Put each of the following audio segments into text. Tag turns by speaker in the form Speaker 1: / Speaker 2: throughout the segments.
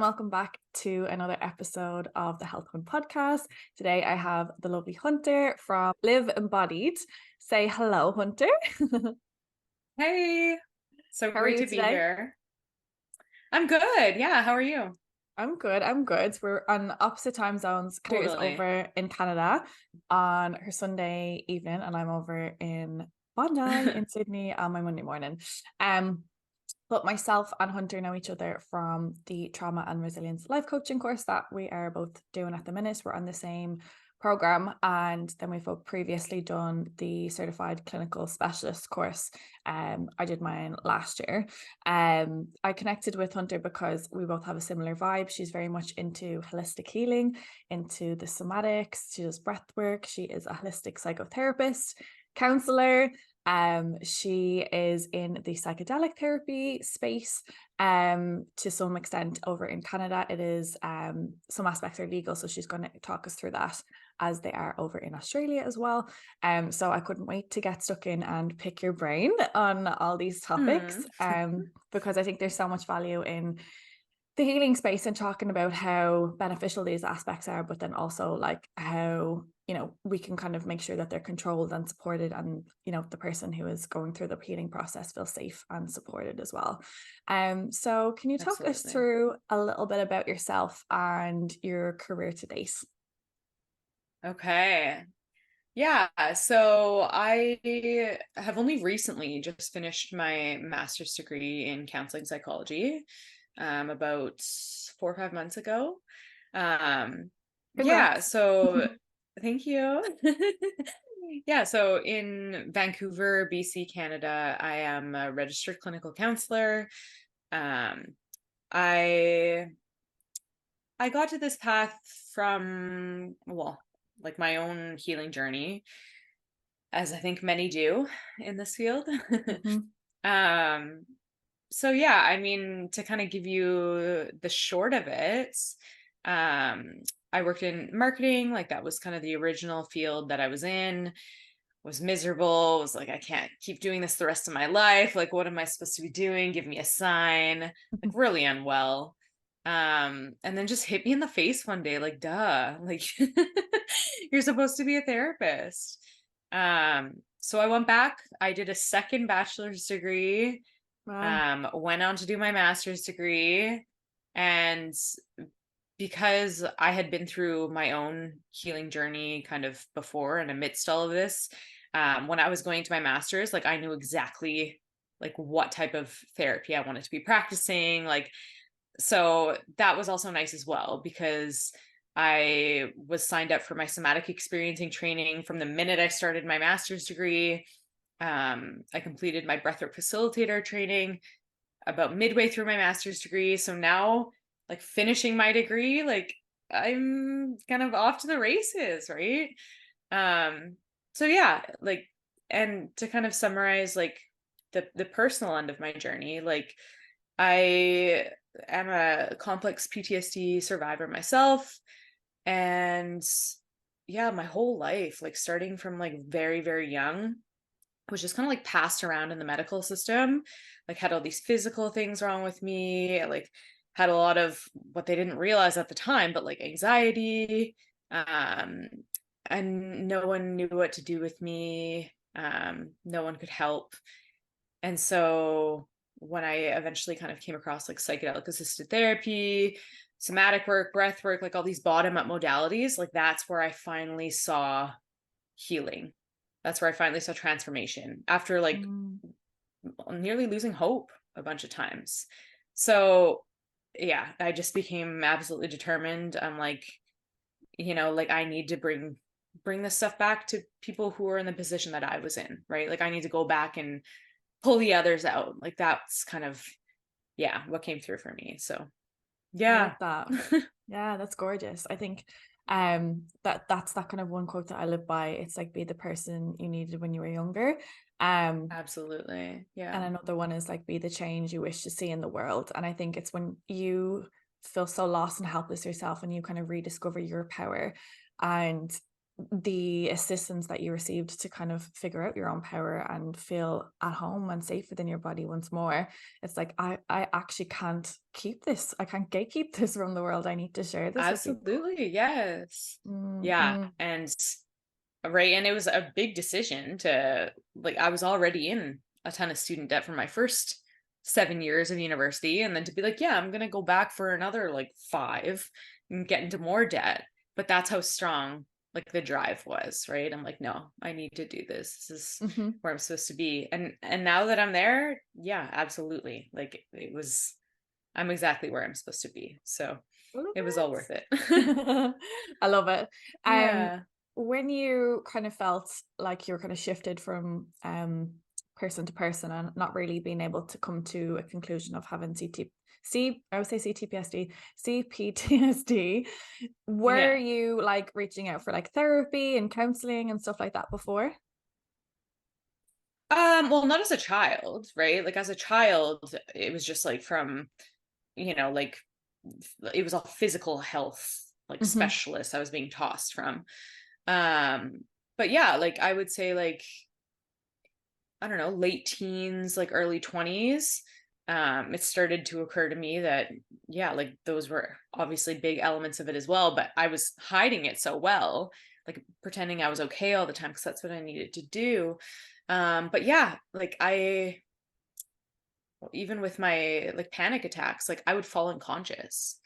Speaker 1: welcome back to another episode of the Health One podcast. Today I have the lovely Hunter from Live Embodied. Say hello, Hunter.
Speaker 2: Hey, so
Speaker 1: How are
Speaker 2: great
Speaker 1: you
Speaker 2: to be
Speaker 1: today?
Speaker 2: here. I'm good. Yeah, how are you?
Speaker 1: I'm good. I'm good. We're on opposite time zones. Claire is
Speaker 2: Totally.
Speaker 1: over in Canada on her Sunday evening, and I'm over in Bondi in Sydney on my Monday morning. Um, But myself and Hunter know each other from the trauma and resilience life coaching course that we are both doing at the minute. We're on the same program, and then we've both previously done the certified clinical specialist course. I did mine last year. I connected with Hunter because we both have a similar vibe. She's very much into holistic healing, into the somatics. She does breath work. She is a holistic psychotherapist, counselor. She is in the psychedelic therapy space. To some extent over in Canada, it is some aspects are legal, so she's going to talk us through that as they are over in Australia as well. So I couldn't wait to get stuck in and pick your brain on all these topics.
Speaker 2: Hmm.
Speaker 1: Because I think there's so much value in the healing space and talking about how beneficial these aspects are, but then also like how, we can kind of make sure that they're controlled and supported, and the person who is going through the healing process feels safe and supported as well. So can you talk us
Speaker 2: Absolutely.
Speaker 1: through a little bit about yourself and your career to date?
Speaker 2: Okay. Yeah, so I have only recently just finished my master's degree in counseling psychology, about 4 or 5 months ago. Um, yeah,
Speaker 1: Congrats.
Speaker 2: so thank you. Yeah, so in Vancouver, BC, Canada, I am a registered clinical counselor. Um, I I got to this path from, well, like my own healing journey, as I think many do in this field.
Speaker 1: Mhm.
Speaker 2: Um, so yeah, I mean, to kind of give you the short of it, um, I worked in marketing, like that was kind of the original field that I was in, was miserable, was like, I can't keep doing this the rest of my life. Like, what am I supposed to be doing? Give me a sign, like really unwell. And then just hit me in the face one day, like, duh, like you're supposed to be a therapist. So I went back, I did a second bachelor's degree,
Speaker 1: Wow.
Speaker 2: went on to do my master's degree, and because I had been through my own healing journey kind of before and amidst all of this, when I was going to my master's, like I knew exactly like what type of therapy I wanted to be practicing. Like, so that was also nice as well because I was signed up for my somatic experiencing training from the minute I started my master's degree. I completed my breathwork facilitator training about midway through my master's degree. So now, like finishing my degree, like I'm kind of off to the races, right? Um, so yeah, like, and to kind of summarize, like the personal end of my journey, like I am a complex PTSD survivor myself, and yeah, my whole life, like starting from like very, very young, was just kind of like passed around in the medical system, like had all these physical things wrong with me, like had a lot of what they didn't realize at the time, but like anxiety, um, and no one knew what to do with me. No one could help. And so when I eventually kind of came across like psychedelic assisted therapy, somatic work, breath work, like all these bottom up modalities, like that's where I finally saw healing. That's where I finally saw transformation after like
Speaker 1: Mm.
Speaker 2: nearly losing hope a bunch of times. So yeah, I just became absolutely determined. I'm like, like I need to bring this stuff back to people who are in the position that I was in, right? Like I need to go back and pull the others out. Like that's kind of, yeah, what came through for me. So
Speaker 1: I
Speaker 2: yeah.
Speaker 1: love that. Yeah, that's gorgeous. I think that's that kind of one quote that I live by. It's like be the person you needed when you were younger.
Speaker 2: Absolutely.
Speaker 1: And
Speaker 2: Yeah.
Speaker 1: another one is like be the change you wish to see in the world. And I think it's when you feel so lost and helpless yourself and you kind of rediscover your power and the assistance that you received to kind of figure out your own power and feel at home and safe within your body once more. It's like, I actually can't keep this. I can't gatekeep this from the world. I need to share this with people.
Speaker 2: Absolutely. Yes. Yeah.
Speaker 1: Mm-hmm.
Speaker 2: And right. And it was a big decision to, like, I was already in a ton of student debt for my first 7 years of university. And then to be like, yeah, I'm going to go back for another like 5 and get into more debt. But that's how strong like the drive was, right? I'm like, no, I need to do this. This is
Speaker 1: Mm-hmm.
Speaker 2: where I'm supposed to be. And now that I'm there, yeah, absolutely. Like I'm exactly where I'm supposed to be. So
Speaker 1: I love
Speaker 2: it was all worth it.
Speaker 1: it. I love it. Um,
Speaker 2: Yeah.
Speaker 1: when you kind of felt like you were kind of shifted from person to person and not really being able to come to a conclusion of having I would say CTPSD, CPTSD, were
Speaker 2: Yeah.
Speaker 1: you like reaching out for like therapy and counseling and stuff like that before?
Speaker 2: Well, not as a child, right? Like as a child, it was just like from, like it was all physical health, like
Speaker 1: Mm-hmm.
Speaker 2: specialists I was being tossed from. Um, but yeah, like I would say like, I don't know, late teens, like early 20s. It started to occur to me that, yeah, like those were obviously big elements of it as well, but I was hiding it so well, like pretending I was okay all the time because that's what I needed to do. But yeah, like even with my like panic attacks, like I would fall unconscious,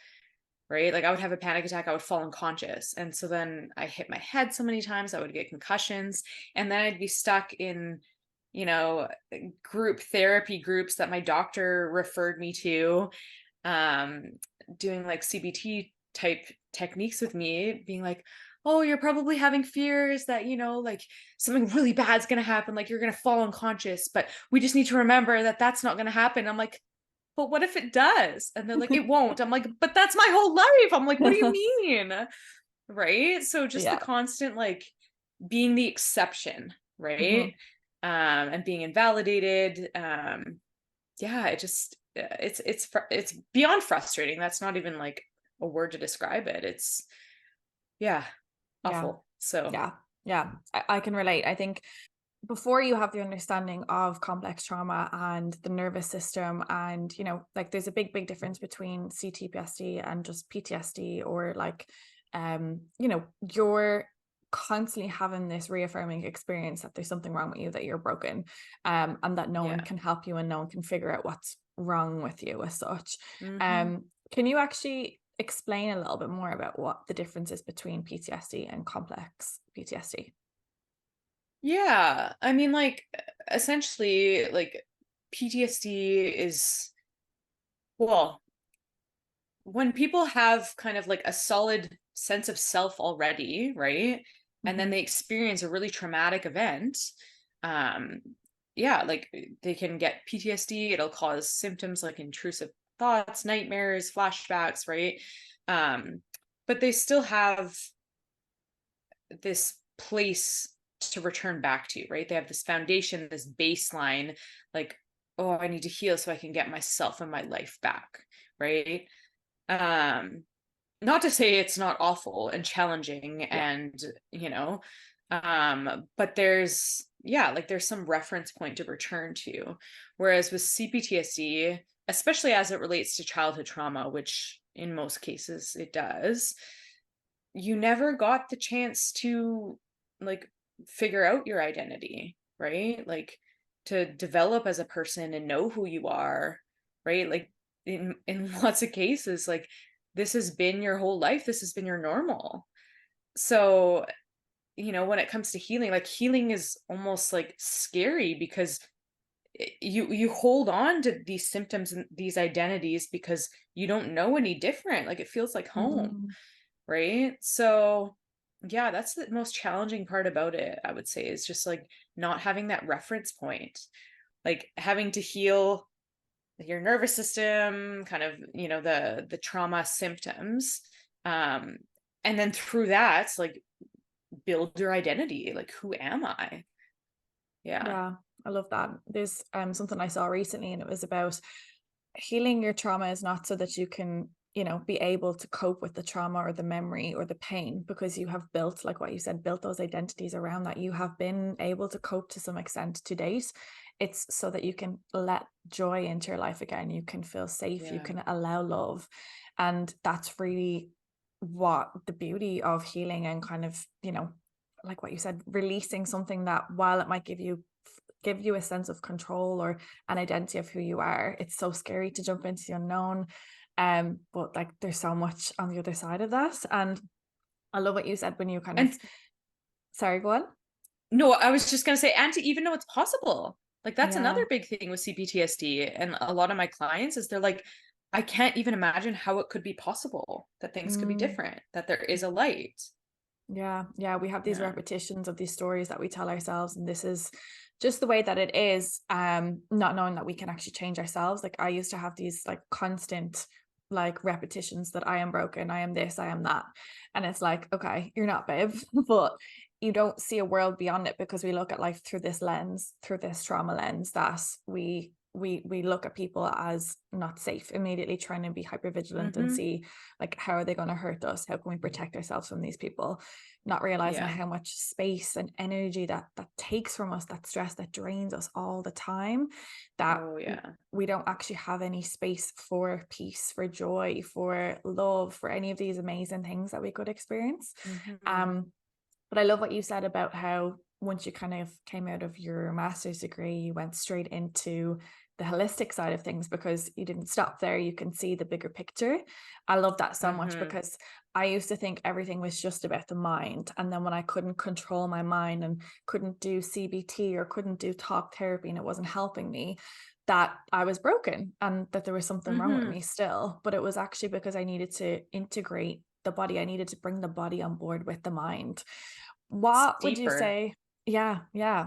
Speaker 2: right? Like I would have a panic attack, I would fall unconscious. And so then I hit my head so many times, I would get concussions, and then I'd be stuck in, you know, group therapy groups that my doctor referred me to, um, doing like CBT type techniques with me, being like, oh, you're probably having fears that, like something really bad's going to happen, like you're going to fall unconscious, but we just need to remember that that's not going to happen. I'm like, but what if it does? And they're like, it won't. I'm like, but that's my whole life. I'm like, what do you mean? Right. So just the
Speaker 1: Yeah.
Speaker 2: constant, like being the exception, right?
Speaker 1: Mm-hmm.
Speaker 2: And being invalidated. Yeah, it just, it's beyond frustrating. That's not even like a word to describe it. It's, yeah,
Speaker 1: Yeah.
Speaker 2: awful. So
Speaker 1: Yeah. Yeah. I can relate. I think before you have the understanding of complex trauma and the nervous system, and like there's a big difference between CTPSD and just PTSD, or like you're constantly having this reaffirming experience that there's something wrong with you, that you're broken, and that no one
Speaker 2: yeah.
Speaker 1: can help you and no one can figure out what's wrong with you as such.
Speaker 2: Hmm.
Speaker 1: Can you actually explain a little bit more about what the difference is between PTSD and complex PTSD?
Speaker 2: Yeah. I mean, like, essentially, like, PTSD is, well, when people have kind of like a solid sense of self already, right? And then
Speaker 1: Mm-hmm.
Speaker 2: they experience a really traumatic event, um, yeah, like they can get PTSD, it'll cause symptoms like intrusive thoughts, nightmares, flashbacks, right? Um, but they still have this place to return back to, right? They have this foundation, this baseline, like, oh, I need to heal so I can get myself and my life back, right? Um, not to say it's not awful and challenging
Speaker 1: Yeah.
Speaker 2: and, you know, but there's, yeah, like there's some reference point to return to. Whereas with CPTSD, especially as it relates to childhood trauma, which in most cases it does, you never got the chance to like figure out your identity, right? Like to develop as a person and know who you are, right? Like in lots of cases, like this has been your whole life, this has been your normal. So, when it comes to healing, like healing is almost like scary because you hold on to these symptoms and these identities because you don't know any different. Like it feels like home,
Speaker 1: Mhm.
Speaker 2: right? So, yeah, that's the most challenging part about it, I would say, is just like not having that reference point, like having to heal your nervous system, kind of, the trauma symptoms. Um, and then through that, like build your identity. Like, who am I? Yeah.
Speaker 1: Yeah, I love that. There's something I saw recently, and it was about healing your trauma is not so that you can be able to cope with the trauma or the memory or the pain, because you have built, like what you said, built those identities around that. You have been able to cope to some extent to date. It's so that you can let joy into your life again. You can feel safe. You
Speaker 2: Yeah.
Speaker 1: can allow love. And that's really what the beauty of healing, and kind of, like what you said, releasing something that, while it might give you a sense of control or an identity of who you are, it's so scary to jump into the unknown. But like there's so much on the other side of that. And I love what you said when you kind of,
Speaker 2: And
Speaker 1: sorry, go on.
Speaker 2: no, I was just gonna say, and to even know it's possible. Like that's
Speaker 1: Yeah.
Speaker 2: another big thing with CPTSD and a lot of my clients is they're like, I can't even imagine how it could be possible that things could be
Speaker 1: Mm.
Speaker 2: different, that there is a light.
Speaker 1: Yeah, we have these
Speaker 2: Yeah.
Speaker 1: repetitions of these stories that we tell ourselves, and this is just the way that it is, not knowing that we can actually change ourselves. Like I used to have these like constant like repetitions that I am broken, I am this, I am that. And it's like, okay, you're not, babe. But you don't see a world beyond it, because we look at life through this lens, through this trauma lens, that we look at people as not safe, immediately trying to be hyper vigilant and
Speaker 2: Mm-hmm.
Speaker 1: see like, how are they going to hurt us, how can we protect ourselves from these people, not realizing
Speaker 2: Yeah.
Speaker 1: how much space and energy that takes from us, that stress that drains us all the time, that
Speaker 2: Oh yeah.
Speaker 1: we don't actually have any space for peace, for joy, for love, for any of these amazing things that we could experience.
Speaker 2: Mm-hmm.
Speaker 1: But I love what you said about how once you kind of came out of your master's degree, you went straight into the holistic side of things, because you didn't stop there. You can see the bigger picture. I love that so much,
Speaker 2: Mm-hmm.
Speaker 1: because I used to think everything was just about the mind. And then when I couldn't control my mind and couldn't do CBT or couldn't do talk therapy and it wasn't helping me, that I was broken and that there was something wrong with
Speaker 2: Mm-hmm.
Speaker 1: me still. But it was actually because I needed to integrate the body. I needed to bring the body on board with the mind.
Speaker 2: It's
Speaker 1: What would you
Speaker 2: deeper.
Speaker 1: say? Yeah.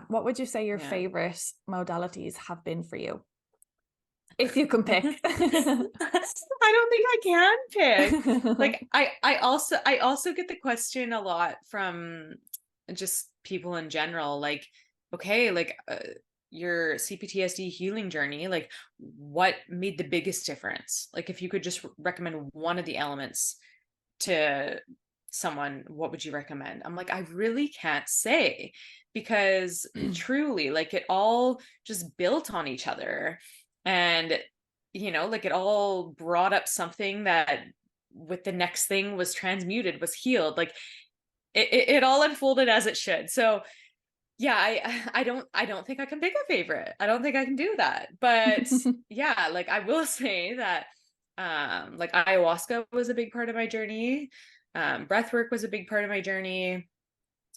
Speaker 1: What would you say your
Speaker 2: Yeah.
Speaker 1: favorite modalities have been for you? If you can
Speaker 2: I
Speaker 1: pick.
Speaker 2: don't think I can pick. Like I also get the question a lot from just people in general, like, okay, like your CPTSD healing journey, like what made the biggest difference? Like if you could just recommend one of the elements to someone, what would you recommend? I'm like, I really can't say, because truly, like it all just built on each other. And, like it all brought up something that with the next thing was transmuted, was healed. Like it all unfolded as it should. So yeah, I don't think I can pick a favorite. I don't think I can do that. But yeah, like I will say that like ayahuasca was a big part of my journey. Breath work was a big part of my journey.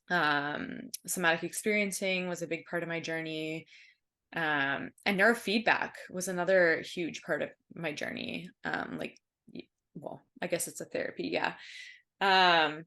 Speaker 2: Somatic experiencing was a big part of my journey. And neurofeedback was another huge part of my journey. Well, I guess it's a therapy, yeah. Um,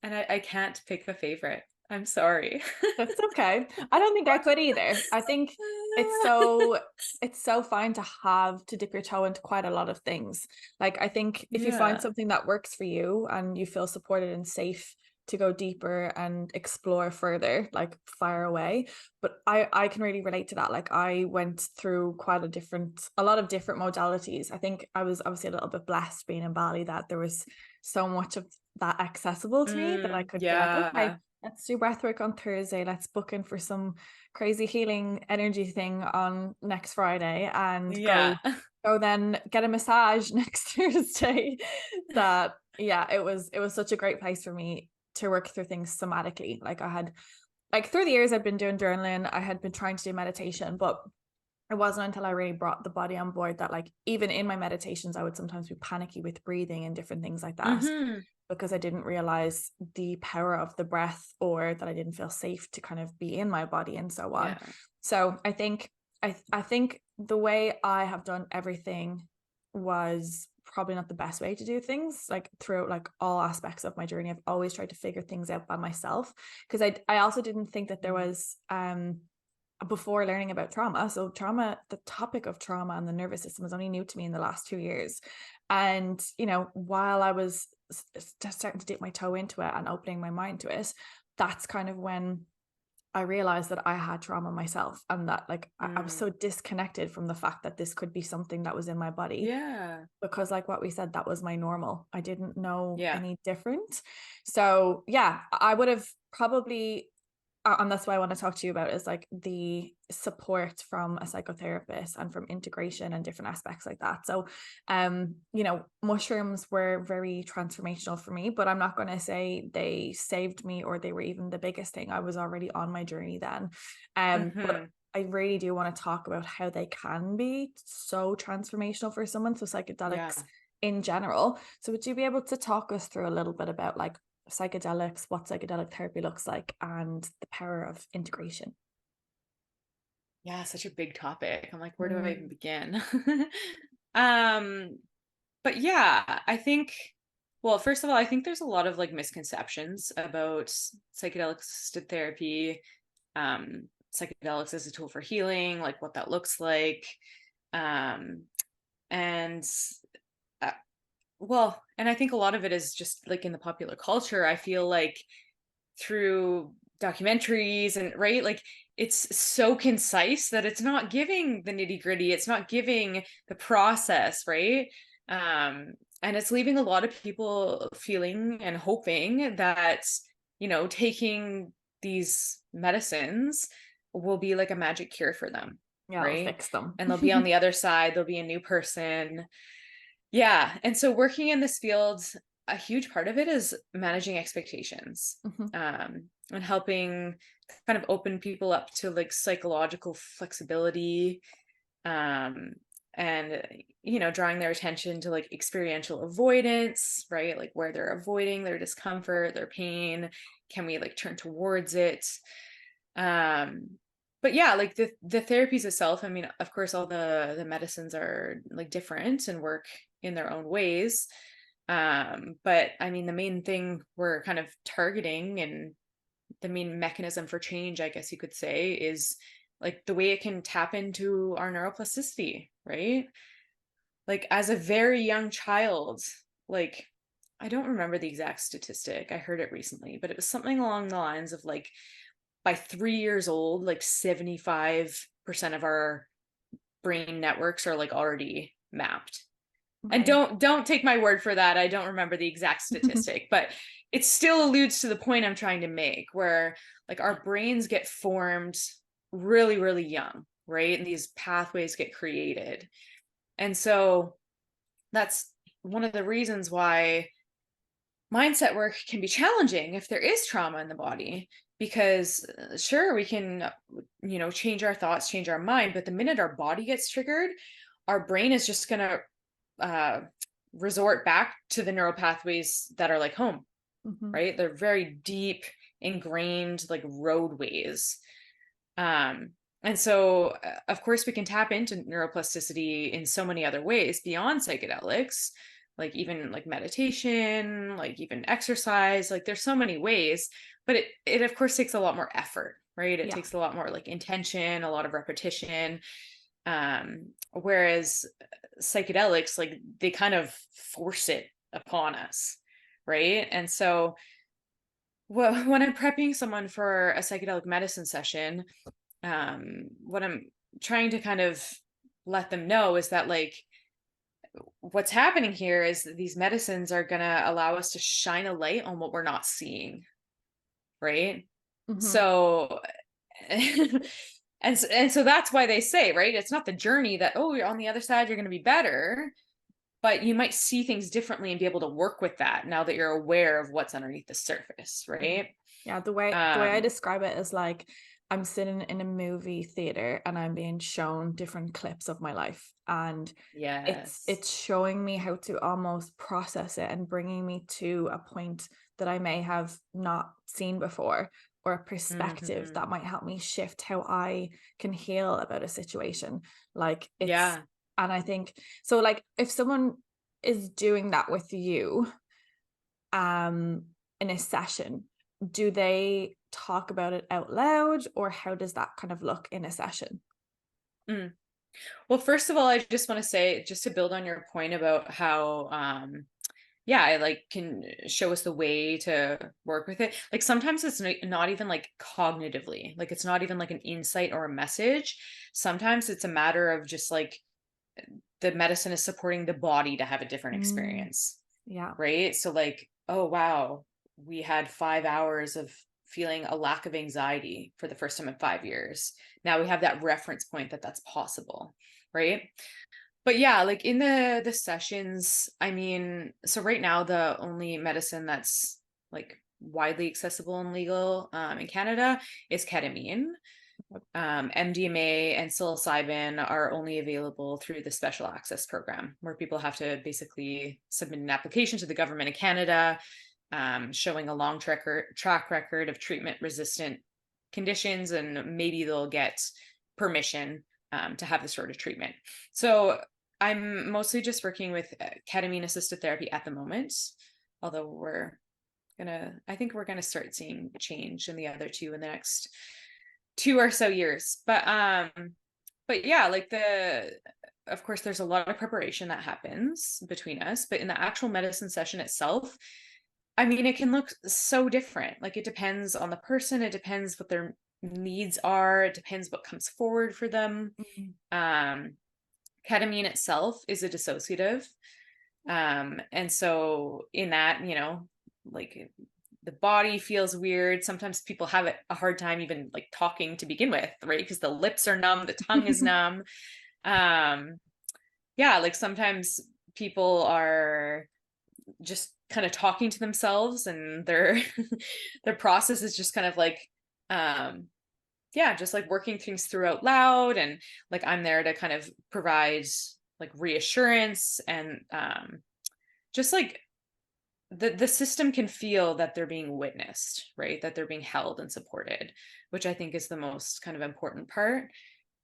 Speaker 2: and I can't pick a favorite. I'm sorry.
Speaker 1: That's okay. I don't think I could either. I think it's so fine to have to dip your toe into quite a lot of things. Like I think if you find
Speaker 2: Yeah.
Speaker 1: something that works for you and you feel supported and safe to go deeper and explore further, like fire away. But I can really relate to that. Like I went through a lot of different modalities. I think I was obviously a little bit blessed being in Bali, that there was so much of that accessible to me, that I could be like, okay,
Speaker 2: Yeah.
Speaker 1: let's do breathwork on Thursday. Let's book in for some crazy healing energy thing on next Friday, and
Speaker 2: Yeah.
Speaker 1: go then get a massage next Thursday. That, yeah, it was such a great place for me to work through things somatically. Like I had, like through the years I'd been doing journaling, I had been trying to do meditation, but it wasn't until I really brought the body on board that, like, even in my meditations I would sometimes be panicky with breathing and different things like that,
Speaker 2: Hmm.
Speaker 1: because I didn't realize the power of the breath, or that I didn't feel safe to kind of be in my body and so on.
Speaker 2: Yeah.
Speaker 1: So I think I think the way I have done everything was probably not the best way to do things. Like throughout like all aspects of my journey, I've always tried to figure things out by myself, because I also didn't think that there was before learning about trauma. So trauma, the topic of trauma and the nervous system was only new to me in the last 2 years. And, while I was starting to dip my toe into it and opening my mind to it, that's kind of when I realized that I had trauma myself, and that like I was
Speaker 2: Mm,
Speaker 1: so disconnected from the fact that this could be something that was in my body,
Speaker 2: yeah.
Speaker 1: because like what we said, that was my normal. I didn't know
Speaker 2: Yeah.
Speaker 1: any different. So yeah, I would have probably, and that's why I want to talk to you about, is like the support from a psychotherapist and from integration and different aspects like that. So mushrooms were very transformational for me, but I'm not going to say they saved me or they were even the biggest thing. I was already on my journey then. But
Speaker 2: Hmm.
Speaker 1: I really do want to talk about how they can be so transformational for someone. So
Speaker 2: Yeah.
Speaker 1: psychedelics in general. So would you be able to talk us through a little bit about like psychedelics, what psychedelic therapy looks like, and the power of integration?
Speaker 2: Yeah, such a big topic. I'm like, where do I even
Speaker 1: Mm,
Speaker 2: begin? um, but yeah, I think, well, first of all, I think there's a lot of like misconceptions about psychedelic assisted therapy, psychedelics as a tool for healing, like what that looks like. Um, and uh, well, and I think a lot of it is just like in the popular culture. I feel like through documentaries and right, like it's so concise that it's not giving the nitty gritty. It's not giving the process, right? Um, and it's leaving a lot of people feeling and hoping that, taking these medicines will be like a magic cure for them,
Speaker 1: yeah, it'll
Speaker 2: right?
Speaker 1: fix them.
Speaker 2: And they'll be on the other side, they'll be a new person. Yeah. And so working in this field, a huge part of it is managing expectations,
Speaker 1: Mhm.
Speaker 2: and helping kind of open people up to like psychological flexibility, um, and, drawing their attention to like experiential avoidance, right? Like where they're avoiding their discomfort, their pain. Can we like turn towards it? Um, but yeah, like the therapies itself, I mean, of course, all the medicines are like different and work in their own ways. But I mean, the main thing we're kind of targeting, and the main mechanism for change, I guess you could say, is like the way it can tap into our neuroplasticity, right? Like as a very young child, like I don't remember the exact statistic. I heard it recently, but it was something along the lines of like by 3 years old, like 75% of our brain networks are like already mapped. And
Speaker 1: Okay.
Speaker 2: don't take my word for that. I don't remember the exact statistic, but it still alludes to the point I'm trying to make, where like our brains get formed really, really young, right? And these pathways get created. And so that's one of the reasons why mindset work can be challenging if there is trauma in the body, because sure, we can change our thoughts, change our mind, but the minute our body gets triggered, our brain is just going to uh, resort back to the neural pathways that are like home,
Speaker 1: Mhm.
Speaker 2: right? They're very deep ingrained like roadways. um and so of course we can tap into neuroplasticity in so many other ways beyond psychedelics, like even like meditation, like even exercise. Like there's so many ways, but it of course takes a lot more effort, right? It
Speaker 1: Yeah.
Speaker 2: takes a lot more like intention, a lot of repetition. Whereas psychedelics, like they kind of force it upon us, right? And so well, when I'm prepping someone for a psychedelic medicine session, what I'm trying to kind of let them know is that like what's happening here is that these medicines are going to allow us to shine a light on what we're not seeing, right?
Speaker 1: Mhm.
Speaker 2: So and so that's why they say, right, it's not the journey that, oh, you're on the other side, you're going to be better, but you might see things differently and be able to work with that now that you're aware of what's underneath the surface,
Speaker 1: Yeah.
Speaker 2: right?
Speaker 1: Yeah, the way I
Speaker 2: um
Speaker 1: describe it is like I'm sitting in a movie theater and I'm being shown different clips of my life, and
Speaker 2: yes.
Speaker 1: it's showing me how to almost process it and bringing me to a point that I may have not seen before, or a perspective
Speaker 2: Hmm.
Speaker 1: that might help me shift how I can heal about a situation. Like it's
Speaker 2: Yeah.
Speaker 1: And I think so, like if someone is doing that with you um in a session, do they talk about it out loud, or how does that kind of look in a session?
Speaker 2: Mm. Well, first of all, I just want to say, just to build on your point about how yeah, it like can show us the way to work with it. Like sometimes it's not even like cognitively, like it's not even like an insight or a message. Sometimes it's a matter of just like the medicine is supporting the body to have a different
Speaker 1: Mm,
Speaker 2: experience,
Speaker 1: yeah.
Speaker 2: right? So like, oh wow, we had 5 hours of feeling a lack of anxiety for the first time in 5 years. Now we have that reference point that that's possible, right? But yeah, like in the sessions, I mean, so right now the only medicine that's like widely accessible and legal in Canada is ketamine. MDMA and psilocybin are only available through the special access program, where people have to basically submit an application to the government of Canada, showing a long track record of treatment resistant conditions, and maybe they'll get permission to have this sort of treatment. So I'm mostly just working with ketamine assisted therapy at the moment, although I think we're gonna start seeing change in the other two in the next 2 or so years. But yeah, like of course there's a lot of preparation that happens between us, but in the actual medicine session itself, I mean, it can look so different. Like it depends on the person, it depends what their needs are, it depends what comes forward for them.
Speaker 1: Mm,
Speaker 2: Um, Ketamine itself is a dissociative. And so in that, like the body feels weird. Sometimes people have a hard time even like talking to begin with, right? Because the lips are numb, the tongue is numb. Um, yeah, like sometimes people are just kind of talking to themselves and their their process is just kind of like um yeah, just like working things through out loud, and like I'm there to kind of provide like reassurance and just like the system can feel that they're being witnessed, right? That they're being held and supported, which I think is the most kind of important part.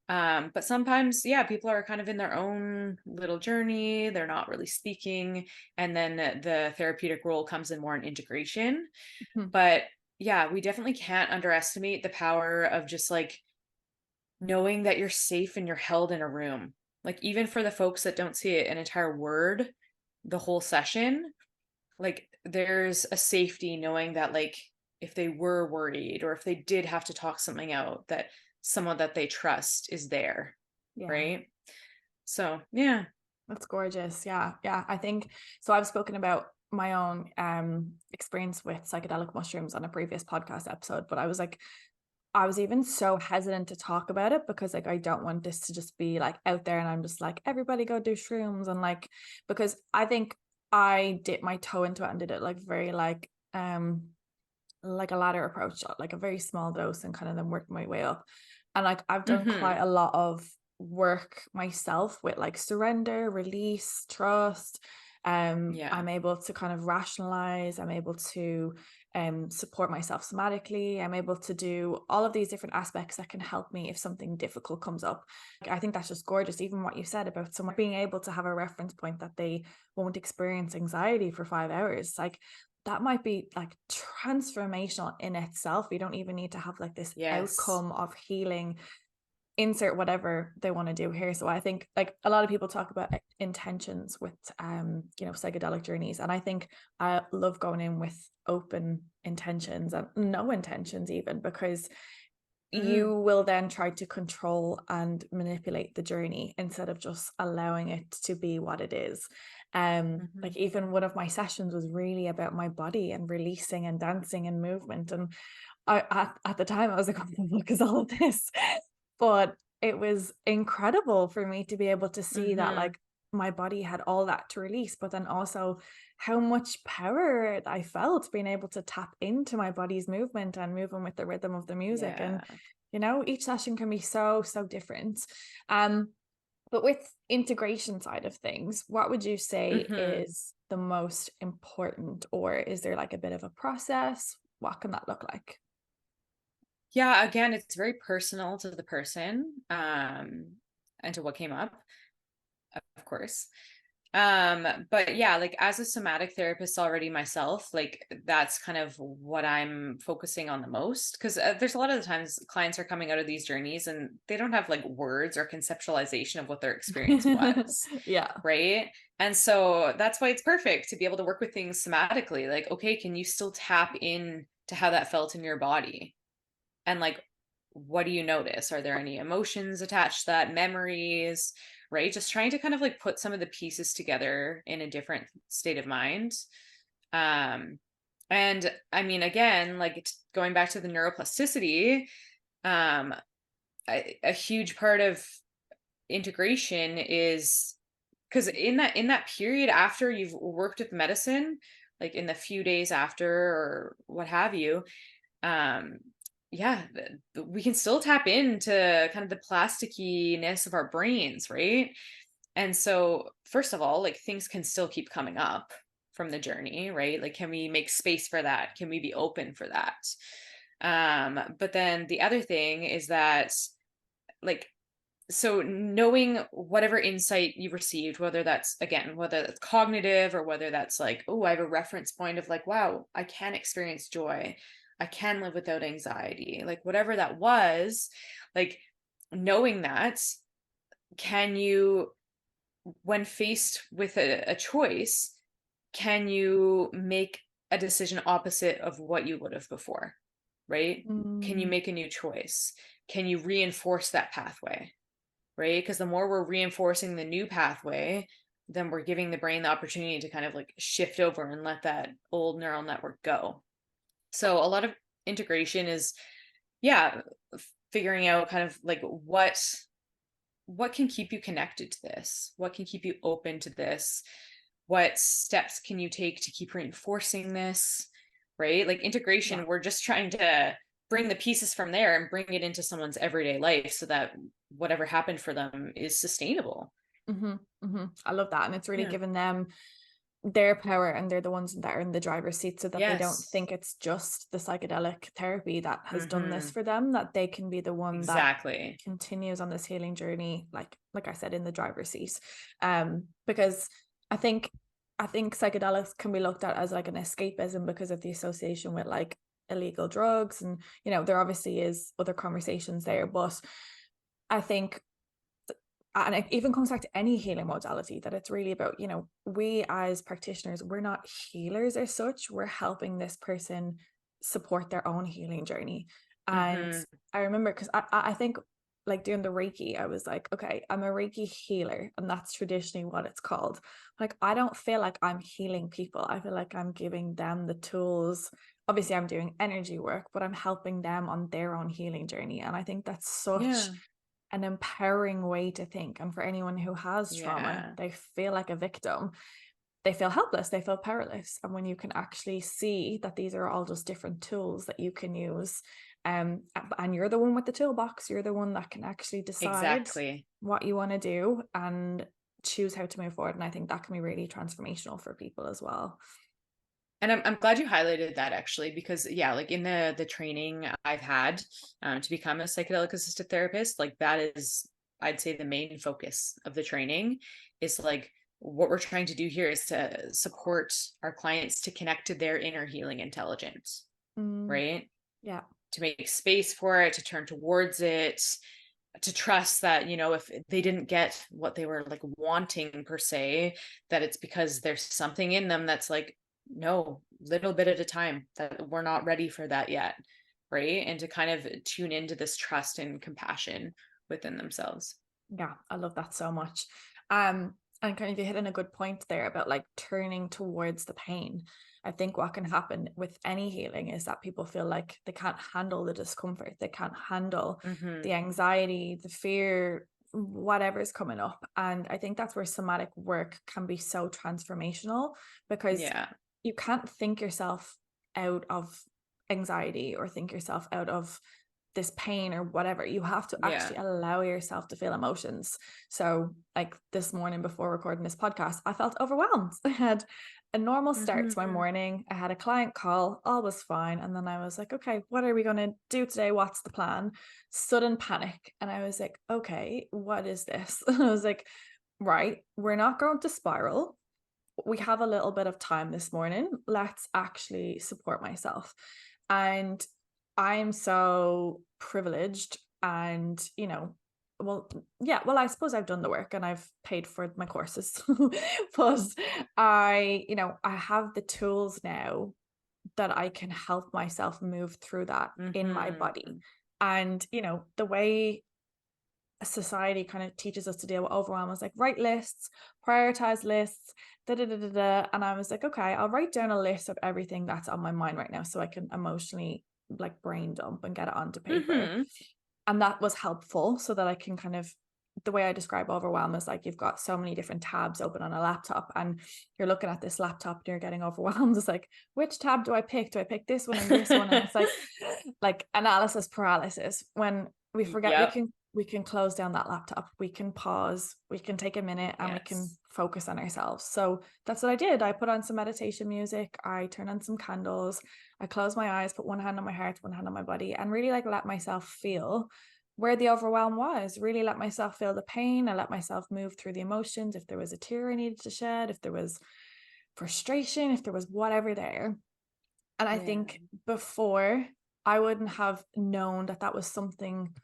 Speaker 2: But sometimes, yeah, people are kind of in their own little journey, they're not really speaking, and then the therapeutic role comes in more in integration.
Speaker 1: mhm.
Speaker 2: But yeah, we definitely can't underestimate the power of just like knowing that you're safe and you're held in a room. Like even for the folks that don't see an entire word the whole session, like there's a safety knowing that like if they were worried or if they did have to talk something out, that someone that they trust is there,
Speaker 1: Yeah.
Speaker 2: right? So yeah.
Speaker 1: That's gorgeous. Yeah. Yeah. I think so. I've spoken about my own experience with psychedelic mushrooms on a previous podcast episode, but I was even so hesitant to talk about it because like I don't want this to just be like out there and I'm just like, everybody go do shrooms, and like because I think I dipped my toe into it and did it like a ladder approach, like a very small dose and kind of then worked my way up. And like I've done quite
Speaker 2: Hmm.
Speaker 1: a lot of work myself with like surrender, release, trust.
Speaker 2: Yeah.
Speaker 1: I'm able to kind of rationalize, I'm able to support myself somatically, I'm able to do all of these different aspects that can help me if something difficult comes up. Like, I think that's just gorgeous, even what you said about someone being able to have a reference point that they won't experience anxiety for 5 hours. Like that might be like transformational in itself. You don't even need to have like this
Speaker 2: Yes.
Speaker 1: outcome of healing, insert whatever they want to do here. So I think like a lot of people talk about intentions with psychedelic journeys, and I think I love going in with open intentions and no intentions even, because
Speaker 2: Mm,
Speaker 1: you will then try to control and manipulate the journey instead of just allowing it to be what it is.
Speaker 2: mhm.
Speaker 1: Like even one of my sessions was really about my body and releasing and dancing and movement. And at the time I was like, what the fuck is all of this? But it was incredible for me to be able to see that
Speaker 2: Mhm.
Speaker 1: like my body had all that to release, but then also how much power I felt being able to tap into my body's movement and moving with the rhythm of the music. And
Speaker 2: Yeah.
Speaker 1: each session can be so, so different. Um, but with integration side of things, what would you say
Speaker 2: Mhm.
Speaker 1: is the most important, or is there like a bit of a process? What can that look like?
Speaker 2: Yeah, again, it's very personal to the person, and to what came up, of course. But yeah, like as a somatic therapist already myself, like that's kind of what I'm focusing on the most. Because there's a lot of the times clients are coming out of these journeys and they don't have like words or conceptualization of what their experience was,
Speaker 1: Yeah.
Speaker 2: right? And so that's why it's perfect to be able to work with things somatically. Like, okay, can you still tap in to how that felt in your body? And like, what do you notice? Are there any emotions attached to that, memories, right? Just trying to kind of like put some of the pieces together in a different state of mind. Um, and I mean, again, like going back to the neuroplasticity, um, a huge part of integration is because in that period after you've worked with medicine, like in the few days after or what have you, um yeah, we can still tap into kind of the plasticiness of our brains, right? And so first of all, like things can still keep coming up from the journey, right? Like can we make space for that? Can we be open for that? But then the other thing is that, like, so knowing whatever insight you received, whether that's again, whether that's cognitive or whether that's like, oh, I have a reference point of like, wow, I can experience joy, I can live without anxiety, like whatever that was, like knowing that, can you, when faced with a choice, can you make a decision opposite of what you would have before, right? Can you
Speaker 1: Mm,
Speaker 2: make a new choice? Can you reinforce that pathway? Right? Because the more we're reinforcing the new pathway, then we're giving the brain the opportunity to kind of like shift over and let that old neural network go. So a lot of integration is, yeah, figuring out kind of like what can keep you connected to this? What can keep you open to this? What steps can you take to keep reinforcing this? Right? Like
Speaker 1: yeah.
Speaker 2: integration, we're just trying to bring the pieces from there and bring it into someone's everyday life so that whatever happened for them is sustainable.
Speaker 1: I love that. And it's really
Speaker 2: Yeah.
Speaker 1: given them their power, and they're the ones that are in the driver's seat, so that they don't
Speaker 2: Yes.
Speaker 1: think it's just the psychedelic therapy that has done this
Speaker 2: Hmm.
Speaker 1: for them, that they can be the one that
Speaker 2: Exactly.
Speaker 1: continues on this healing journey, like I said, in the driver's seat. Because I think psychedelics can be looked at as like an escapism because of the association with like illegal drugs, and there obviously is other conversations there, but I think, and it even comes back to any healing modality, that it's really about, we as practitioners, we're not healers as such, we're helping this person support their own healing journey. And
Speaker 2: Hmm.
Speaker 1: I remember, because I think, like doing the Reiki, I was like, okay, I'm a Reiki healer, and that's traditionally what it's called. Like, I don't feel like I'm healing people, I feel like I'm giving them the tools. Obviously I'm doing energy work, but I'm helping them on their own healing journey, and I think that's such
Speaker 2: Yeah.
Speaker 1: an empowering way to think. And for anyone who has trauma,
Speaker 2: Yeah.
Speaker 1: they feel like a victim, they feel helpless, they feel powerless. And when you can actually see that these are all just different tools that you can use, and you're the one with the toolbox, you're the one that can actually decide
Speaker 2: Exactly.
Speaker 1: what you want to do and choose how to move forward. And I think that can be really transformational for people as well.
Speaker 2: And I'm glad you highlighted that actually, because yeah, like in the training I've had to become a psychedelic assisted therapist, like that is, I'd say, the main focus of the training is like what we're trying to do here is to support our clients to connect to their inner healing intelligence,
Speaker 1: Mm,
Speaker 2: right?
Speaker 1: yeah.
Speaker 2: To make space for it, to turn towards it, to trust that, if they didn't get what they were like wanting per se, that it's because there's something in them that's like, no, little bit at a time, that we're not ready for that yet, right? And to kind of tune into this trust and compassion within themselves.
Speaker 1: Yeah, I love that so much. And kind of you hit on a good point there about like turning towards the pain. I think what can happen with any healing is that people feel like they can't handle the discomfort, they can't handle
Speaker 2: Hmm.
Speaker 1: the anxiety, the fear, whatever's coming up. And I think that's where somatic work can be so transformational, because
Speaker 2: Yeah.
Speaker 1: you can't think yourself out of anxiety or think yourself out of this pain or whatever. You have to
Speaker 2: Yeah.
Speaker 1: actually allow yourself to feel emotions. So like this morning before recording this podcast, I felt overwhelmed. I had a normal start to my
Speaker 2: Hmm.
Speaker 1: morning, I had a client call, all was fine, and then I was like, okay, what are we going to do today, what's the plan? Sudden panic, and I was like, okay, what is this? I was like, right, we're not going to spiral. We have a little bit of time this morning. Let's actually support myself. And I'm so privileged and, well, yeah, well, I suppose I've done the work and I've paid for my courses. But I have the tools now that I can help myself move through that in my body.
Speaker 2: Mhm.
Speaker 1: And, the way society kind of teaches us to deal with overwhelm is like write lists, prioritize lists, da da da da da. And I was like, okay, I'll write down a list of everything that's on my mind right now so I can emotionally like brain dump and get it onto paper.
Speaker 2: Mhm.
Speaker 1: And that was helpful so that I can kind of, the way I describe overwhelm is like you've got so many different tabs open on a laptop and you're looking at this laptop and you're getting overwhelmed. It's like, which tab do I pick? Do I pick this one and this one? And it's like analysis paralysis when we forget
Speaker 2: Yep.
Speaker 1: we can close down that laptop, we can pause, we can take a minute and we can
Speaker 2: Yes.
Speaker 1: focus on ourselves. So that's what I did. I put on some meditation music, I turned on some candles, I closed my eyes, put one hand on my heart, one hand on my body, and really like let myself feel where the overwhelm was, really let myself feel the pain. I let myself move through the emotions. If there was a tear I needed to shed, if there was frustration, if there was whatever there. And I
Speaker 2: Yeah.
Speaker 1: think before I wouldn't have known that that was something,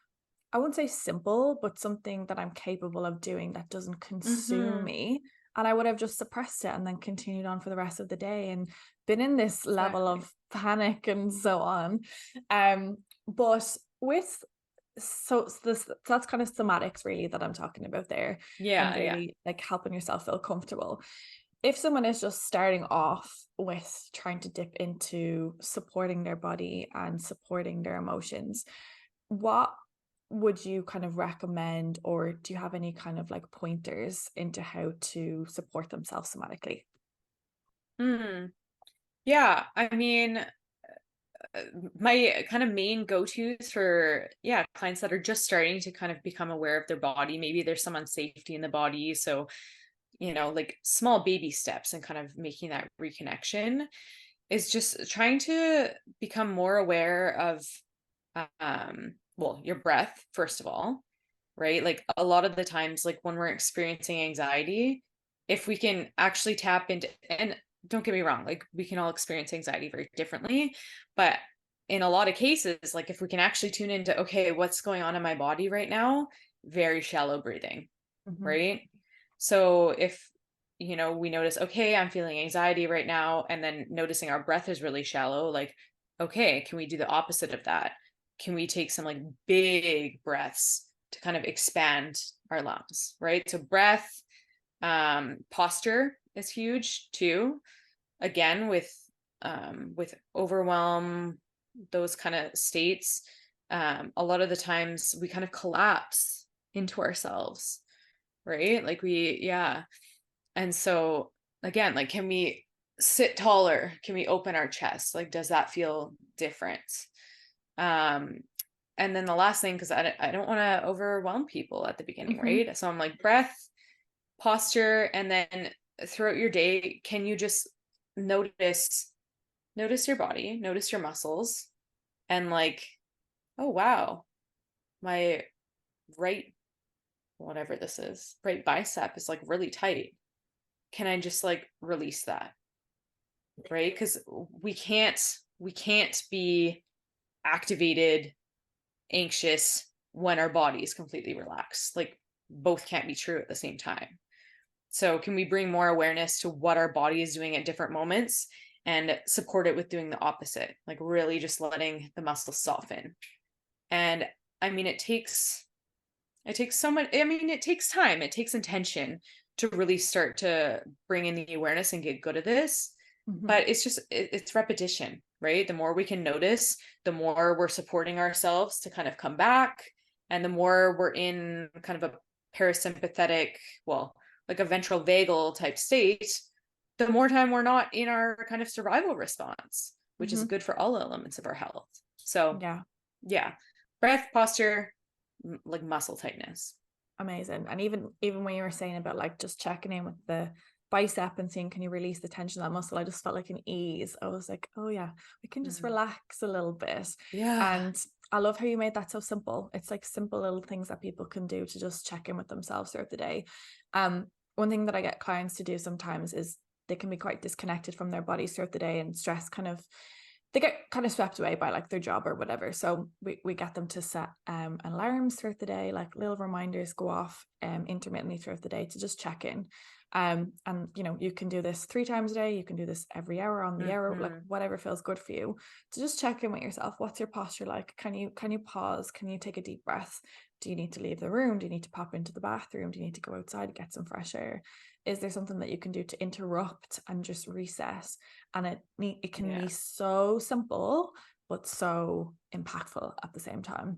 Speaker 1: I wouldn't say simple, but something that I'm capable of doing that doesn't consume
Speaker 2: Mhm.
Speaker 1: me. And I would have just suppressed it and then continued on for the rest of the day and been in this level
Speaker 2: Exactly.
Speaker 1: of panic and so on. But with that's kind of somatics really that I'm talking about there, and
Speaker 2: Yeah, yeah.
Speaker 1: really like helping yourself feel comfortable. If someone is just starting off with trying to dip into supporting their body and supporting their emotions, what would you kind of recommend, or do you have any kind of like pointers into how to support themselves somatically?
Speaker 2: Mm. Yeah, I mean, my kind of main go-tos for, yeah, clients that are just starting to kind of become aware of their body, maybe there's some unsafety in the body, so, like small baby steps and kind of making that reconnection is just trying to become more aware of, well, your breath, first of all, right? Like a lot of the times, like when we're experiencing anxiety, if we can actually tap into, and don't get me wrong, like we can all experience anxiety very differently, but in a lot of cases, like if we can actually tune into, okay, what's going on in my body right now, very shallow breathing,
Speaker 1: Mhm.
Speaker 2: right? So if, we notice, okay, I'm feeling anxiety right now, and then noticing our breath is really shallow, like, okay, can we do the opposite of that? Can we take some like big breaths to kind of expand our lungs, right? So breath, posture is huge too. Again, with overwhelm, those kind of states, a lot of the times we kind of collapse into ourselves, right? Like yeah. And so again, like, can we sit taller? Can we open our chest? Like, does that feel different? Um, and then the last thing, because I don't want to overwhelm people at the beginning,
Speaker 1: Mhm.
Speaker 2: right? So I'm like, breath, posture, and then throughout your day, can you just notice your body, notice your muscles, and like, oh wow, my right, whatever this is, right bicep is like really tight. Can I just like release that? Right? Because we can't be activated, anxious when our body is completely relaxed. Like both can't be true at the same time. So can we bring more awareness to what our body is doing at different moments and support it with doing the opposite, like really just letting the muscles soften. And I mean, it takes so much, I mean, it takes time, it takes intention to really start to bring in the awareness and get good at this.
Speaker 1: Mhm.
Speaker 2: But it's just it's repetition, right? The more we can notice, the more we're supporting ourselves to kind of come back, and the more we're in kind of a parasympathetic, well, like a ventral vagal type state, the more time we're not in our kind of survival response, which is
Speaker 1: Mhm.
Speaker 2: good for all elements of our health. So
Speaker 1: Yeah.
Speaker 2: yeah, breath, posture, like muscle tightness.
Speaker 1: Amazing. And even when you were saying about like just checking in with the bicep and seeing can you release the tension of that muscle, I just felt like an ease. I was like, oh yeah, we can just
Speaker 2: Mhm.
Speaker 1: relax a little bit.
Speaker 2: Yeah.
Speaker 1: And I love how you made that so simple. It's like simple little things that people can do to just check in with themselves throughout the day. One thing that I get clients to do sometimes is they can be quite disconnected from their bodies throughout the day, and stress they get kind of swept away by like their job or whatever. So we get them to set alarms throughout the day, like little reminders go off intermittently throughout the day to just check in. And you can do this 3 times a day, you can do this every hour on the hour, like whatever feels good for you, to just check in with yourself. What's your posture like? Can you pause? Can you take a deep breath? Do you need to leave the room? Do you need to pop into the bathroom? Do you need to go outside to get some fresh air? Is there something that you can do to interrupt and just reset? And it can be so simple but so impactful at the same time.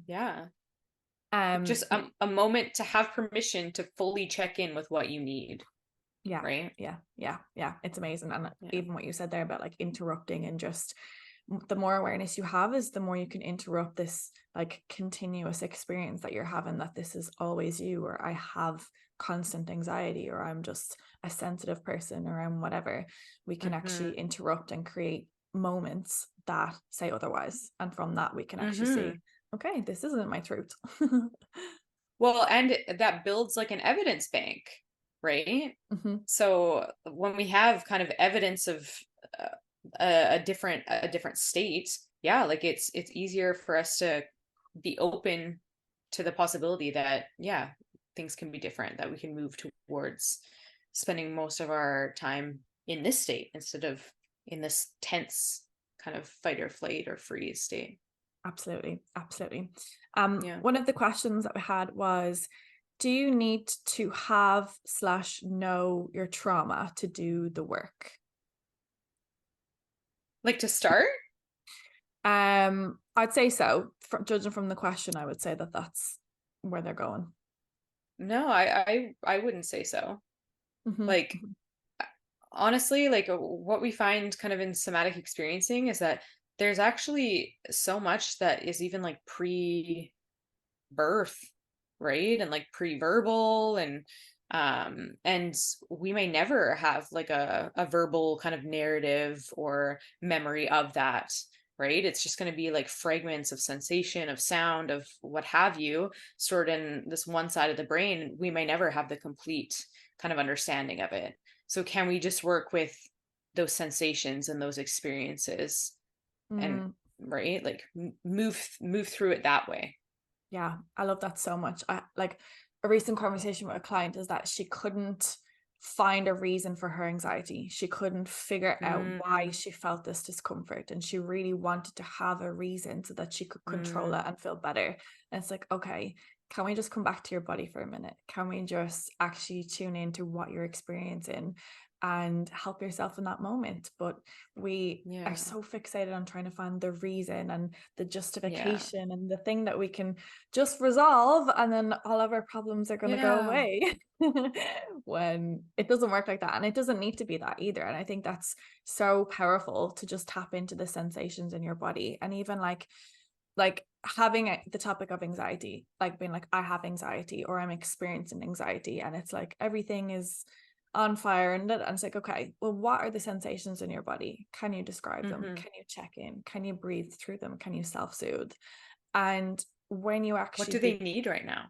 Speaker 2: Just a moment to have permission to fully check in with what you need.
Speaker 1: Yeah.
Speaker 2: Right.
Speaker 1: Yeah. It's amazing. And even what you said there about like interrupting, and just the more awareness you have is the more you can interrupt this like continuous experience that you're having, that this is always you, or I have constant anxiety, or I'm just a sensitive person, or I'm whatever. We can actually interrupt and create moments that say otherwise. And from that, we can actually see, okay, this isn't my truth.
Speaker 2: Well, and that builds like an evidence bank, right? So when we have kind of evidence of a different state, like it's easier for us to be open to the possibility that things can be different, that we can move towards spending most of our time in this state instead of in this tense kind of fight or flight or freeze state.
Speaker 1: Absolutely. One of the questions that we had was, do you need to have / know your trauma to do the work?
Speaker 2: Like to start?
Speaker 1: I'd say so. Judging from the question, I would say that that's where they're going.
Speaker 2: No, I wouldn't say so. Like, honestly, like what we find kind of in somatic experiencing is that there's actually so much that is even like pre-birth, right? And like pre-verbal, and we may never have like a verbal kind of narrative or memory of that, right? It's just going to be like fragments of sensation, of sound, of what have you, stored in this one side of the brain. We may never have the complete kind of understanding of it. So can we just work with those sensations and those experiences and right, like move through it that way?
Speaker 1: Yeah, I love that so much. I like a recent conversation with a client is that she couldn't find a reason for her anxiety. She couldn't figure out why she felt this discomfort, and she really wanted to have a reason so that she could control it and feel better. And it's like, okay, can we just come back to your body for a minute? Can we just actually tune into what you're experiencing and help yourself in that moment? But we are so fixated on trying to find the reason and the justification and the thing that we can just resolve, and then all of our problems are going to go away. When it doesn't work like that, and it doesn't need to be that either. And I think that's so powerful, to just tap into the sensations in your body. And even like having the topic of anxiety, like being like, I have anxiety, or I'm experiencing anxiety, and it's like everything is on fire, and it's like, okay, well, what are the sensations in your body? Can you describe them? Can you check in? Can you breathe through them? Can you self-soothe? And when you actually
Speaker 2: What do they need right now?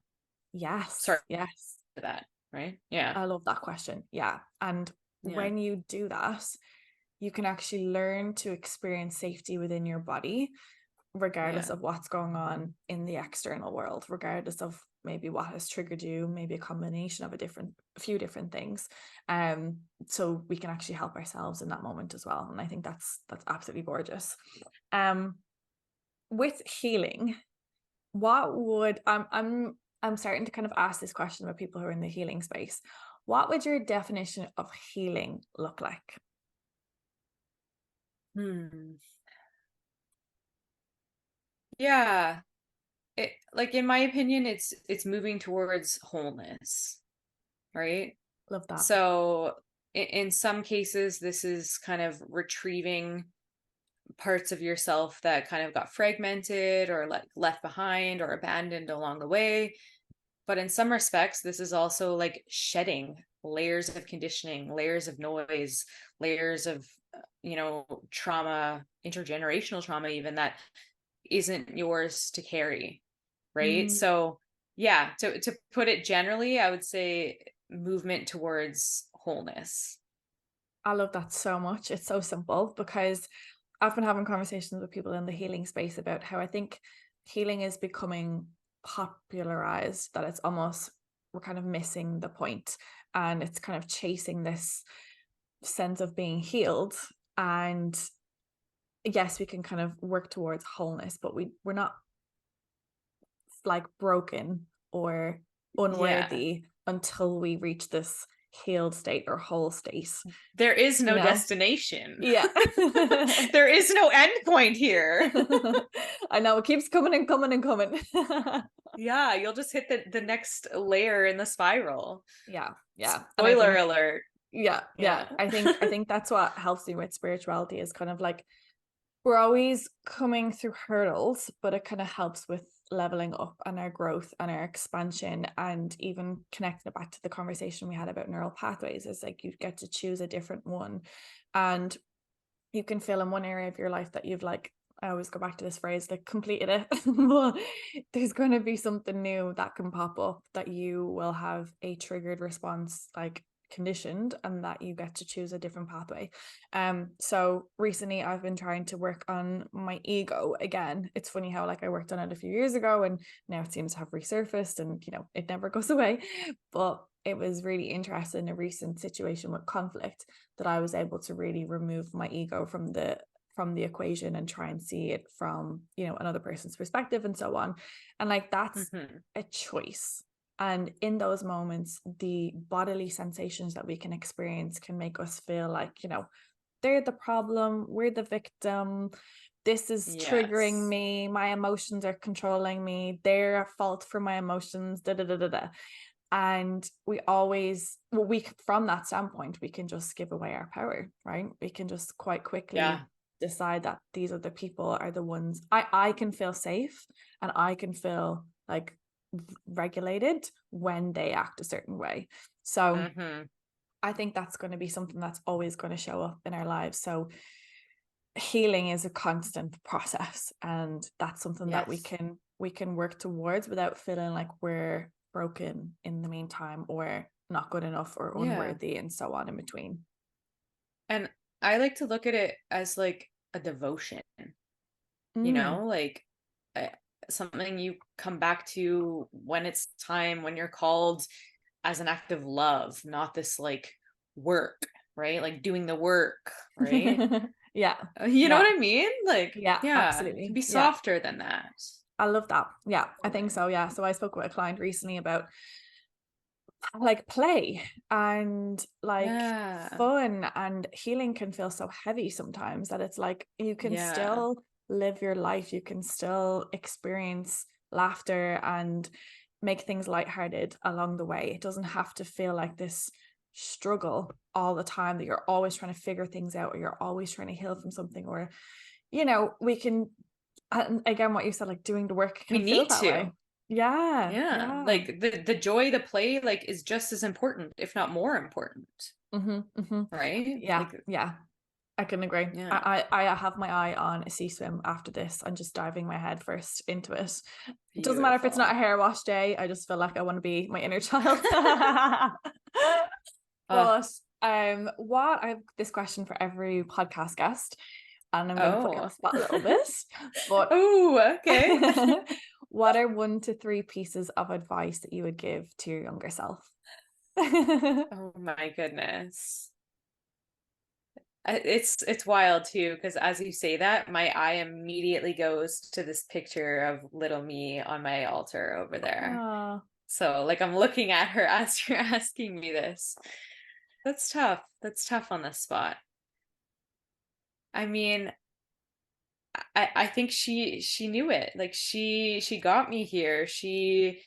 Speaker 2: Sorry for that, right?
Speaker 1: I love that question. And when you do that, you can actually learn to experience safety within your body, regardless of what's going on in the external world, regardless of maybe what has triggered you, maybe a combination of a few different things. So we can actually help ourselves in that moment as well. And I think that's absolutely gorgeous. With healing, what would I'm starting to kind of ask this question about people who are in the healing space. What would your definition of healing look like?
Speaker 2: Yeah. Like in my opinion, it's moving towards wholeness, right?
Speaker 1: Love that.
Speaker 2: So in some cases, this is kind of retrieving parts of yourself that kind of got fragmented or like left behind or abandoned along the way. But in some respects, this is also like shedding layers of conditioning, layers of noise, layers of, trauma, intergenerational trauma, even that isn't yours to carry, right?
Speaker 1: Mm,
Speaker 2: So yeah, to put it generally, I would say movement towards wholeness.
Speaker 1: I love that so much. It's so simple because I've been having conversations with people in the healing space about how I think healing is becoming popularized, that it's almost, we're kind of missing the point, and it's kind of chasing this sense of being healed. And yes, we can kind of work towards wholeness, but we're not like broken or
Speaker 2: Yeah.
Speaker 1: unworthy until we reach this healed state or whole state,
Speaker 2: There is
Speaker 1: you
Speaker 2: no
Speaker 1: know?
Speaker 2: destination.
Speaker 1: Yeah.
Speaker 2: There is no end point here.
Speaker 1: I know, it keeps coming and coming and coming.
Speaker 2: Yeah, you'll just hit the next layer in the spiral.
Speaker 1: Yeah, yeah. And I
Speaker 2: Spoiler
Speaker 1: think,
Speaker 2: alert.
Speaker 1: yeah, yeah.
Speaker 2: Yeah.
Speaker 1: I think that's what helps me with spirituality, is kind of like we're always coming through hurdles, but it kind of helps with leveling up and our growth and our expansion, and even connecting it back to the conversation we had about neural pathways. Is like you get to choose a different one, and you can feel in one area of your life that you've, like, I always go back to this phrase, like, completed it. But there's going to be something new that can pop up that you will have a triggered response, like, conditioned, and that you get to choose a different pathway. So recently I've been trying to work on my ego again. It's funny how, like, I worked on it a few years ago and now it seems to have resurfaced, and it never goes away. But it was really interesting in a recent situation with conflict that I was able to really remove my ego from the equation and try and see it from, another person's perspective and so on. And, like, that's
Speaker 2: Mhm.
Speaker 1: a choice. And in those moments, the bodily sensations that we can experience can make us feel like, they're the problem, we're the victim, this is triggering
Speaker 2: Yes.
Speaker 1: me, my emotions are controlling me, they're at fault for my emotions, da da da da da. And we always, well, we, from that standpoint, we can just give away our power, right? We can just quite quickly
Speaker 2: Yeah.
Speaker 1: decide that these other people are the ones. I can feel safe and I can feel like regulated when they act a certain way. So
Speaker 2: Mhm.
Speaker 1: I think that's going to be something that's always going to show up in our lives. So healing is a constant process, and that's something that we
Speaker 2: Yes.
Speaker 1: can we can work towards without feeling like we're broken in the meantime, or not good enough, or
Speaker 2: Yeah.
Speaker 1: unworthy, and so on in between.
Speaker 2: And I like to look at it as like a devotion,
Speaker 1: Mm.
Speaker 2: like uh, something you come back to when it's time, when you're called, as an act of love, not this like work, right? Like doing the work, right?
Speaker 1: Yeah,
Speaker 2: You know
Speaker 1: yeah,
Speaker 2: what I mean? Like,
Speaker 1: yeah,
Speaker 2: yeah, it can
Speaker 1: absolutely.
Speaker 2: be
Speaker 1: Yeah,
Speaker 2: softer than that.
Speaker 1: I love that. Yeah, I think
Speaker 2: Totally.
Speaker 1: so. Yeah, so I spoke with a client recently about, like, play and, like,
Speaker 2: Yeah.
Speaker 1: fun, and healing can feel so heavy sometimes that it's like you can
Speaker 2: Yeah.
Speaker 1: still live your life, you can still experience laughter and make things lighthearted along the way. It doesn't have to feel like this struggle all the time, that you're always trying to figure things out, or you're always trying to heal from something, or we can, and again, what you said, like, doing the work
Speaker 2: We
Speaker 1: can feel
Speaker 2: need
Speaker 1: that way.
Speaker 2: to.
Speaker 1: Yeah,
Speaker 2: Yeah.
Speaker 1: yeah.
Speaker 2: Like the joy, the play, like is just as important, if not more important. Right?
Speaker 1: Yeah,
Speaker 2: Like,
Speaker 1: yeah. I can agree.
Speaker 2: yeah.
Speaker 1: I have my eye on a sea swim after this and just diving my head first into it. It doesn't matter if it's not a
Speaker 2: Beautiful.
Speaker 1: hair wash day. I just feel like I want to be my inner child.
Speaker 2: Uh,
Speaker 1: But what I have this question for every podcast guest, and I'm going to put you on the
Speaker 2: oh.
Speaker 1: spot a little bit. But
Speaker 2: Oh, okay.
Speaker 1: what are 1 to 3 pieces of advice that you would give to your younger self?
Speaker 2: Oh my goodness. It's wild too, because as you say that, my eye immediately goes to this picture of little me on my altar over there.
Speaker 1: Oh,
Speaker 2: So like I'm looking at her as you're asking me this. That's tough. That's tough on the spot. I mean, I think she knew it. Like she got me here. She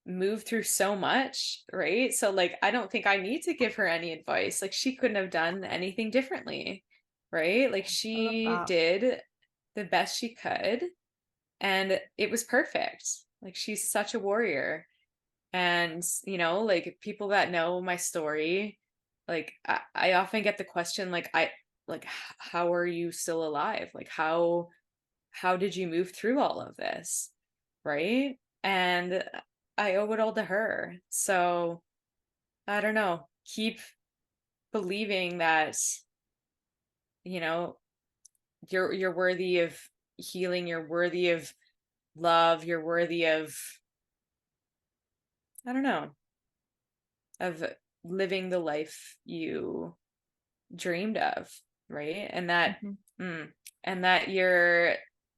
Speaker 2: moved through so much, right? So like I don't think I need to give her any advice. Like she couldn't have done anything differently, right? Like
Speaker 1: I love
Speaker 2: she
Speaker 1: that.
Speaker 2: did the best she could and it was perfect. Like she's such a warrior. And like people that know my story, like I often get the question like how are you still alive? Like how did you move through all of this? Right. And I owe it all to her. So I don't know, keep believing that, you know, you're worthy of healing, you're worthy of love, you're worthy of, I don't know, of living the life you dreamed of, right?
Speaker 1: Mhm.
Speaker 2: Mm, and that your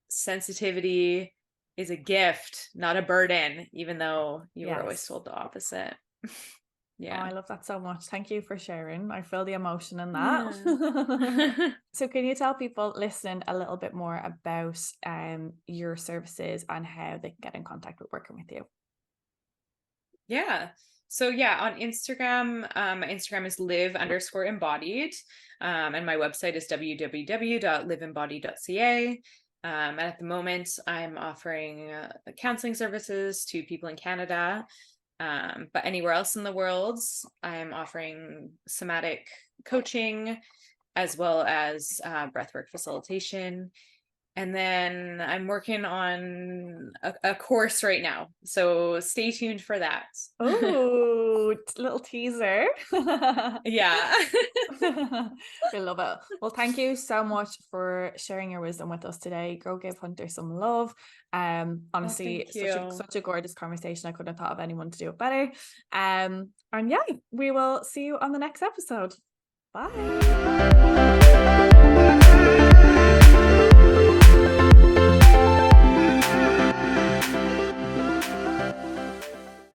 Speaker 2: sensitivity is a gift, not a burden, even though you were always
Speaker 1: Yes.
Speaker 2: told the opposite.
Speaker 1: Oh,
Speaker 2: Yeah.
Speaker 1: I love that so much. Thank you for sharing. I feel the emotion in that.
Speaker 2: Yeah.
Speaker 1: So can you tell people listening a little bit more about your services and how they can get in contact with working with you?
Speaker 2: Yeah. So yeah, on Instagram, my Instagram is live_embodied. And my website is www.liveembodied.ca. And at the moment, I'm offering counseling services to people in Canada. But anywhere else in the world, I'm offering somatic coaching as well as breathwork facilitation. And then I'm working on a course right now. So stay tuned for that.
Speaker 1: Oh, little teaser.
Speaker 2: Yeah.
Speaker 1: We love it. Well, thank you so much for sharing your wisdom with us today. Go give Hunter some love.
Speaker 2: Oh,
Speaker 1: Honestly,
Speaker 2: thank
Speaker 1: such a
Speaker 2: you.
Speaker 1: such a gorgeous conversation. I couldn't have thought of anyone to do it better. And yeah, we will see you on the next episode. Bye.